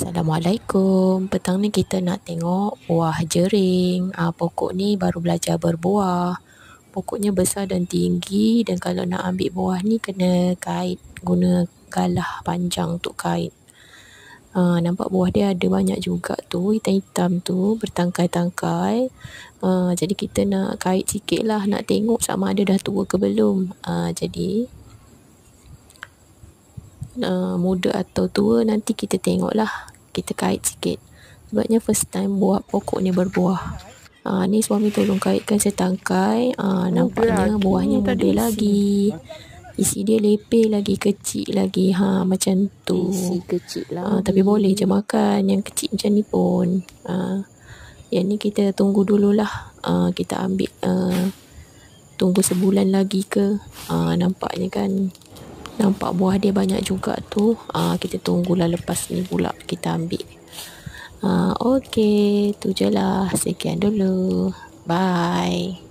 Assalamualaikum. Petang ni kita nak tengok buah jering. Pokok ni baru belajar berbuah. Pokoknya besar dan tinggi, dan kalau nak ambil buah ni kena kait, guna galah panjang untuk kait. Nampak buah dia ada banyak juga tu, hitam-hitam tu, bertangkai-tangkai. Jadi kita nak kait sikit lah, nak tengok sama ada dah tua ke belum. Jadi muda atau tua nanti kita tengok lah, kita kait sikit. Sebabnya first time buat pokok ni berbuah. Ni suami tolong kaitkan setangkai. Nampaknya buahnya muda lagi. Isi dia lepeh lagi, kecil lagi. Macam tu. Isi kecil lagi. Tapi boleh je makan yang kecil macam ni pun. Yang ni kita tunggu dululah. Kita ambil tunggu sebulan lagi ke. Nampaknya kan, nampak buah dia banyak juga tu. Kita tunggulah lepas ni pula kita ambil. Okey, tu je lah. Sekian dulu. Bye.